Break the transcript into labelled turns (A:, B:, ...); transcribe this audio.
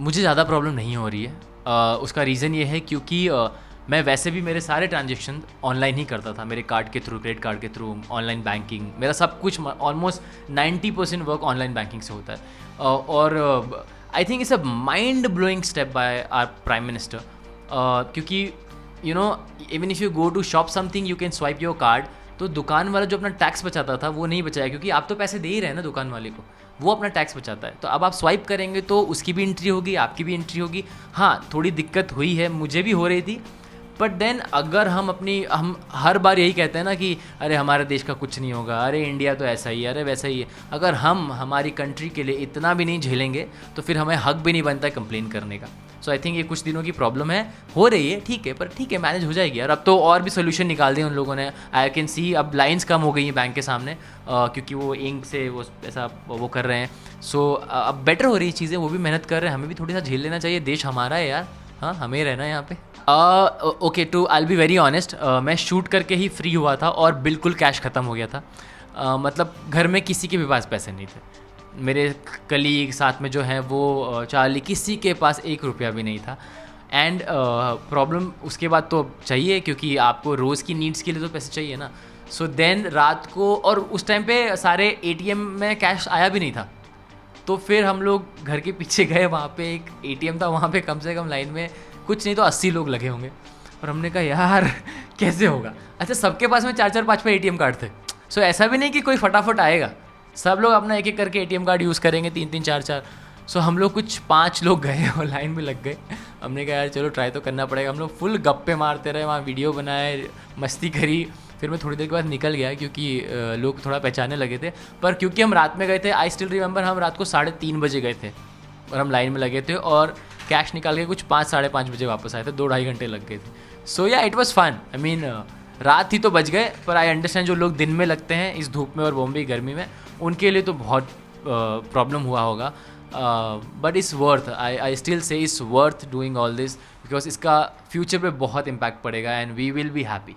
A: मुझे ज़्यादा प्रॉब्लम नहीं हो रही है। उसका रीज़न ये है क्योंकि मैं वैसे भी मेरे सारे ट्रांजेक्शन ऑनलाइन ही करता था, मेरे कार्ड के थ्रू, क्रेडिट कार्ड के थ्रू, ऑनलाइन बैंकिंग, मेरा सब कुछ ऑलमोस्ट 90% वर्क ऑनलाइन बैंकिंग से होता है। और I think it's a mind blowing step by our prime minister, क्योंकि you know even if you go to shop something you can swipe your card, तो दुकान वाला जो अपना टैक्स बचाता था वो नहीं बचाया, क्योंकि आप तो पैसे दे ही रहे हैं ना दुकान वाले को, वो अपना टैक्स बचाता है। तो अब आप स्वाइप करेंगे तो उसकी भी एंट्री होगी, आपकी भी एंट्री होगी। हाँ, थोड़ी दिक्कत हुई है, मुझे भी हो रही थी, बट देन अगर हम हर बार यही कहते हैं ना कि अरे हमारे देश का कुछ नहीं होगा, अरे इंडिया तो ऐसा ही है, अरे वैसा ही है। अगर हम हमारी कंट्री के लिए इतना भी नहीं झेलेंगे तो फिर हमें हक भी नहीं बनता है कंप्लेन करने का। सो आई थिंक ये कुछ दिनों की प्रॉब्लम है, हो रही है, ठीक है, पर ठीक है, मैनेज हो जाएगी यार। अब तो और भी सोल्यूशन निकाल दिए उन लोगों ने, आई कैन सी अब लाइंस कम हो गई हैं बैंक के सामने, क्योंकि वो इंक से वो ऐसा वो कर रहे हैं। सो अब बेटर हो रही है चीज़ें, वो भी मेहनत कर रहे हैं, हमें भी थोड़ी सा झेल लेना चाहिए, देश हमारा है यार। हाँ, हमें रहना है यहाँ पे। Okay, to I will be very honest, मैं शूट करके ही फ्री हुआ था और बिल्कुल कैश ख़त्म हो गया था। मतलब घर में किसी के भी पास पैसे नहीं थे, मेरे कलीग साथ में जो हैं वो चार्ली, किसी के पास 1 रुपया भी नहीं था। एंड प्रॉब्लम उसके बाद तो चाहिए, क्योंकि आपको रोज़ की नीड्स के लिए तो पैसे चाहिए ना। सो देन रात को, और उस टाइम पे सारे एटीएम में कैश आया भी नहीं था, तो फिर हम लोग घर के पीछे गए, वहाँ पे एक एटीएम था, वहाँ पे कम से कम लाइन में कुछ नहीं तो 80 लोग लगे होंगे। और हमने कहा यार कैसे होगा। अच्छा, सबके पास में 4-4 5-5 एटीएम कार्ड थे। सो ऐसा भी नहीं कि कोई फटाफट आएगा, सब लोग अपना एक एक करके एटीएम कार्ड यूज़ करेंगे, 3-3 4-4। सो हम लोग कुछ 5 लोग गए और लाइन में लग गए। हमने कहा यार चलो ट्राई तो करना पड़ेगा। हम लोग फुल गप्पे मारते रहे, वहाँ वीडियो बनाए, मस्ती करी। फिर मैं थोड़ी देर के बाद निकल गया, क्योंकि लोग थोड़ा पहचानने लगे थे। पर क्योंकि हम रात में गए थे, आई स्टिल रिमेंबर, हम रात को 3:30 बजे गए थे और हम लाइन में लगे थे, और कैश निकाल के कुछ 5-5:30 बजे वापस आए थे, 2-2.5 घंटे लग गए थे। So yeah it was fun. I mean रात ही तो बच गए, पर आई अंडरस्टैंड जो लोग दिन में लगते हैं इस धूप में और बॉम्बे गर्मी में, उनके लिए तो बहुत प्रॉब्लम हुआ होगा। But it's worth, I still say it's worth doing all this, because इसका फ्यूचर पे बहुत इम्पैक्ट पड़ेगा and we will be happy.